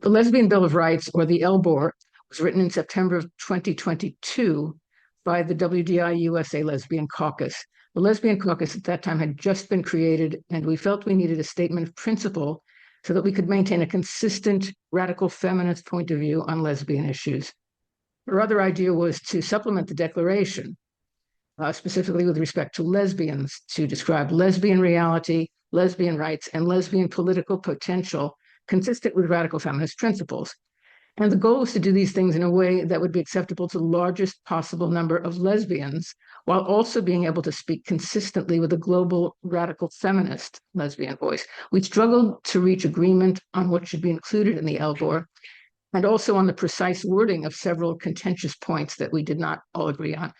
The Lesbian Bill of Rights, or the LBOR, was written in September of 2022 by the WDI USA Lesbian Caucus. The Lesbian Caucus at that time had just been created, and we felt we needed a statement of principle so that we could maintain a consistent, radical feminist point of view on lesbian issues. Our other idea was to supplement the declaration, specifically with respect to lesbians, to describe lesbian reality, lesbian rights, and lesbian political potential consistent with radical feminist principles. And the goal was to do these things in a way that would be acceptable to the largest possible number of lesbians, while also being able to speak consistently with a global radical feminist lesbian voice. We struggled to reach agreement on what should be included in the LBOR, and also on the precise wording of several contentious points that we did not all agree on.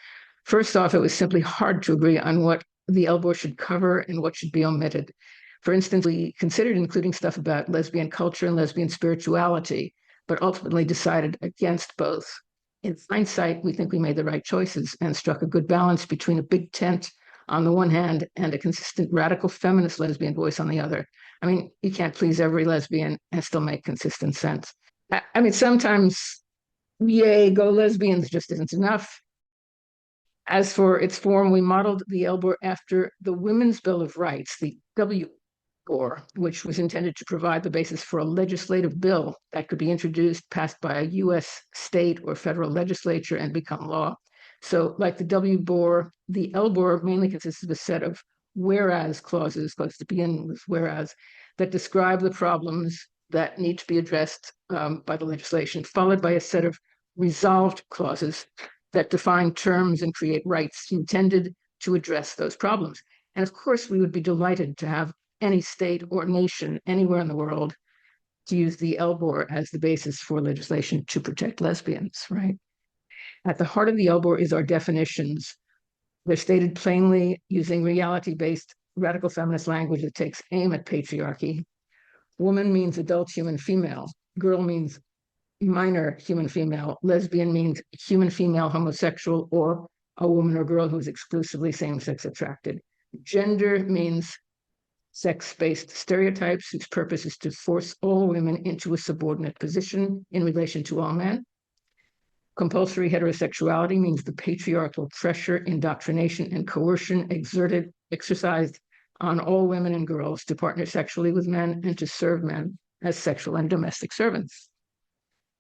First off, it was simply hard to agree on what the LBOR should cover and what should be omitted. For instance, we considered including stuff about lesbian culture and lesbian spirituality, but ultimately decided against both. In hindsight, we think we made the right choices and struck a good balance between a big tent on the one hand and a consistent radical feminist lesbian voice on the other. I mean, you can't please every lesbian and still make consistent sense. I mean, sometimes, yay, go lesbians just isn't enough. As for its form, we modeled the LBOR after the Women's Bill of Rights, the WBOR, which was intended to provide the basis for a legislative bill that could be introduced, passed by a U.S. state or federal legislature, and become law. So like the WBOR, the LBOR mainly consists of a set of whereas clauses, to begin with whereas, that describe the problems that need to be addressed by the legislation, followed by a set of resolved clauses that define terms and create rights intended to address those problems. And of course, we would be delighted to have any state or nation anywhere in the world to use the LBOR as the basis for legislation to protect lesbians, right? At the heart of the LBOR is our definitions. They're stated plainly using reality-based radical feminist language that takes aim at patriarchy. Woman means adult human female. Girl means minor human female. Lesbian means human female homosexual, or a woman or girl who's exclusively same-sex attracted. Gender means sex-based stereotypes whose purpose is to force all women into a subordinate position in relation to all men. Compulsory heterosexuality means the patriarchal pressure, indoctrination, and coercion exercised on all women and girls to partner sexually with men and to serve men as sexual and domestic servants.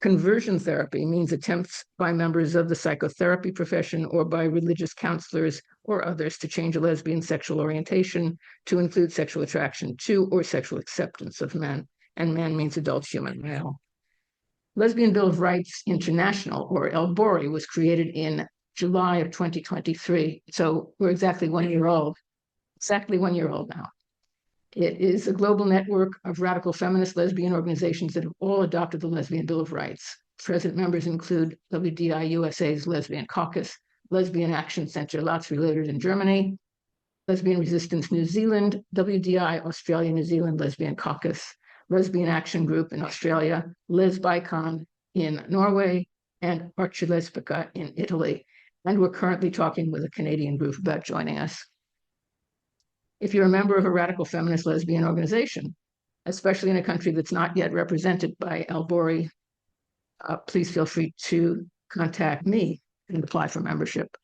Conversion therapy means attempts by members of the psychotherapy profession or by religious counselors or others to change a lesbian sexual orientation to include sexual attraction to or sexual acceptance of men, and man means adult human male. Lesbian Bill of Rights International, or LBORI, was created in July of 2023, so we're exactly 1 year old now. It is a global network of radical feminist lesbian organizations that have all adopted the Lesbian Bill of Rights. Present members include WDI USA's Lesbian Caucus, Lesbian Action Center Lots Related in Germany, Lesbian Resistance New Zealand, WDI Australia New Zealand Lesbian Caucus, Lesbian Action Group in Australia, Lesbicon in Norway, and Archilesbica in Italy. And we're currently talking with a Canadian group about joining us. If you're a member of a radical feminist lesbian organization, especially in a country that's not yet represented by LBORI, please feel free to contact me and apply for membership.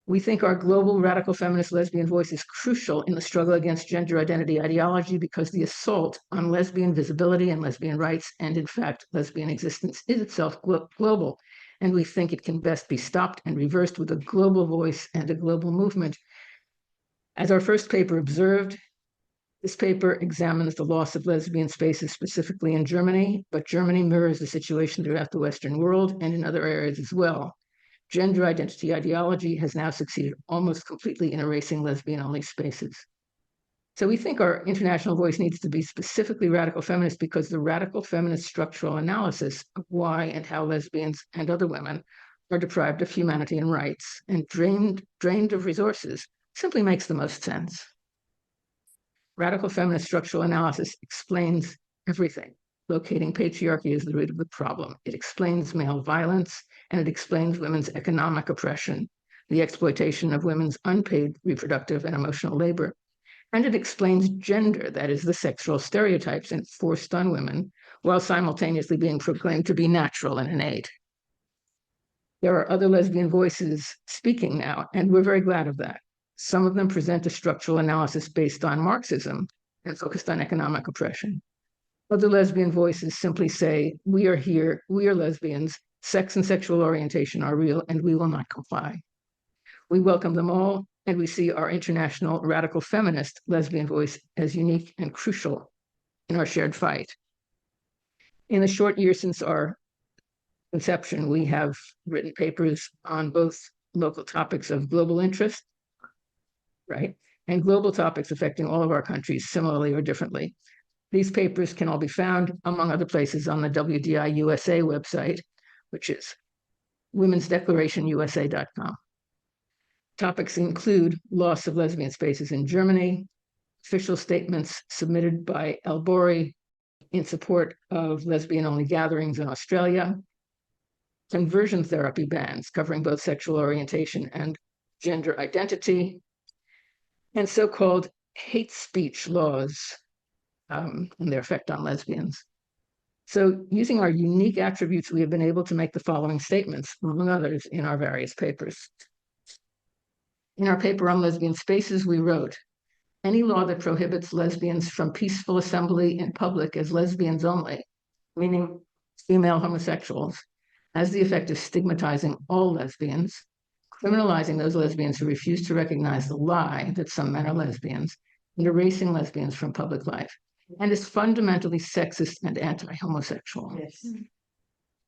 We think our global radical feminist lesbian voice is crucial in the struggle against gender identity ideology because the assault on lesbian visibility and lesbian rights, and in fact, lesbian existence, is itself global. And we think it can best be stopped and reversed with a global voice and a global movement. As our first paper observed, this paper examines the loss of lesbian spaces specifically in Germany, but Germany mirrors the situation throughout the Western world and in other areas as well. Gender identity ideology has now succeeded almost completely in erasing lesbian-only spaces. So we think our international voice needs to be specifically radical feminist because the radical feminist structural analysis of why and how lesbians and other women are deprived of humanity and rights and drained of resources simply makes the most sense. Radical feminist structural analysis explains everything. Locating patriarchy is the root of the problem. It explains male violence, and it explains women's economic oppression, the exploitation of women's unpaid reproductive and emotional labor. And it explains gender, that is, the sexual stereotypes enforced on women, while simultaneously being proclaimed to be natural and innate. There are other lesbian voices speaking now, and we're very glad of that. Some of them present a structural analysis based on Marxism and focused on economic oppression. Other lesbian voices simply say, we are here, we are lesbians, sex and sexual orientation are real, and we will not comply. We welcome them all, and we see our international radical feminist lesbian voice as unique and crucial in our shared fight. In the short year since our inception, we have written papers on both local topics of global interest, right, and global topics affecting all of our countries similarly or differently. These papers can all be found, among other places, on the WDI USA website, which is womensdeclarationusa.com. Topics include loss of lesbian spaces in Germany, official statements submitted by LBORI in support of lesbian-only gatherings in Australia, conversion therapy bans covering both sexual orientation and gender identity, and so-called hate speech laws and their effect on lesbians. So using our unique attributes, we have been able to make the following statements, among others, in our various papers. In our paper on lesbian spaces, we wrote, any law that prohibits lesbians from peaceful assembly in public as lesbians only, meaning female homosexuals, has the effect of stigmatizing all lesbians, criminalizing those lesbians who refuse to recognize the lie that some men are lesbians, and erasing lesbians from public life, and is fundamentally sexist and anti-homosexual. Yes.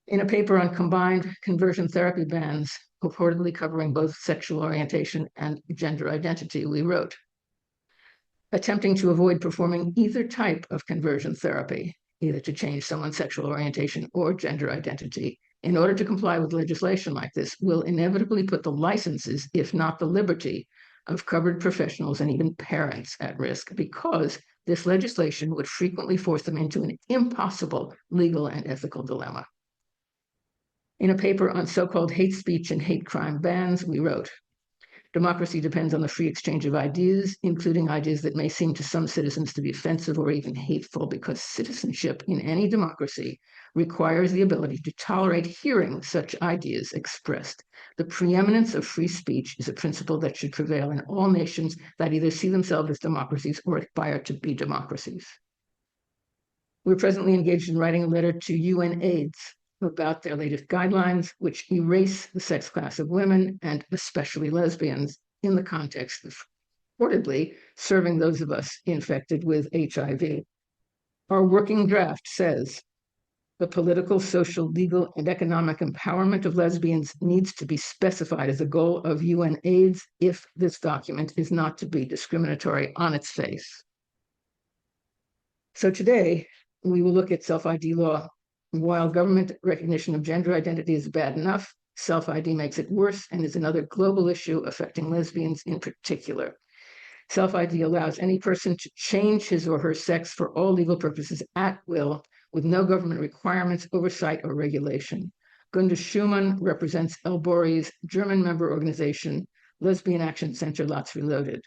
In a paper on combined conversion therapy bans, purportedly covering both sexual orientation and gender identity, we wrote, attempting to avoid performing either type of conversion therapy, either to change someone's sexual orientation or gender identity, in order to comply with legislation like this, will inevitably put the licenses, if not the liberty, of covered professionals and even parents at risk, because this legislation would frequently force them into an impossible legal and ethical dilemma. In a paper on so-called hate speech and hate crime bans, we wrote, democracy depends on the free exchange of ideas, including ideas that may seem to some citizens to be offensive or even hateful, because citizenship in any democracy requires the ability to tolerate hearing such ideas expressed. The preeminence of free speech is a principle that should prevail in all nations that either see themselves as democracies or aspire to be democracies. We're presently engaged in writing a letter to UNAIDS about their latest guidelines, which erase the sex class of women, and especially lesbians, in the context of reportedly serving those of us infected with HIV. Our working draft says, the political, social, legal, and economic empowerment of lesbians needs to be specified as a goal of UNAIDS if this document is not to be discriminatory on its face. So today, we will look at self-ID law. While government recognition of gender identity is bad enough, self-ID makes it worse and is another global issue affecting lesbians in particular. Self-ID allows any person to change his or her sex for all legal purposes at will, with no government requirements, oversight, or regulation. Gunda Schumann represents LBORI's German member organization, Lesbian Action Center Lots Reloaded.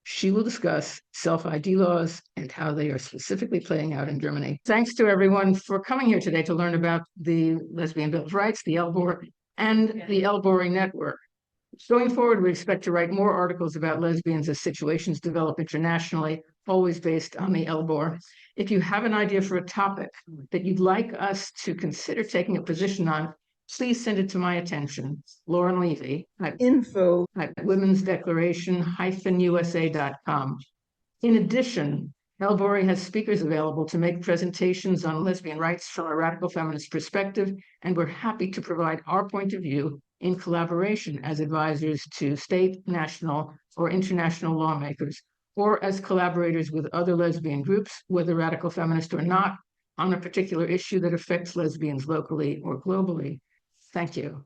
She will discuss self-ID laws and how they are specifically playing out in Germany. Thanks to everyone for coming here today to learn about the Lesbian Bill of Rights, the LBOR, and the LBORI network. Going forward, we expect to write more articles about lesbians as situations develop internationally, always based on the LBOR. If you have an idea for a topic that you'd like us to consider taking a position on, please send it to my attention, Lauren Levey, at info@womensdeclaration-usa.com. In addition, LBORI has speakers available to make presentations on lesbian rights from a radical feminist perspective, and we're happy to provide our point of view in collaboration as advisors to state, national, or international lawmakers, or as collaborators with other lesbian groups, whether radical feminist or not, on a particular issue that affects lesbians locally or globally. Thank you.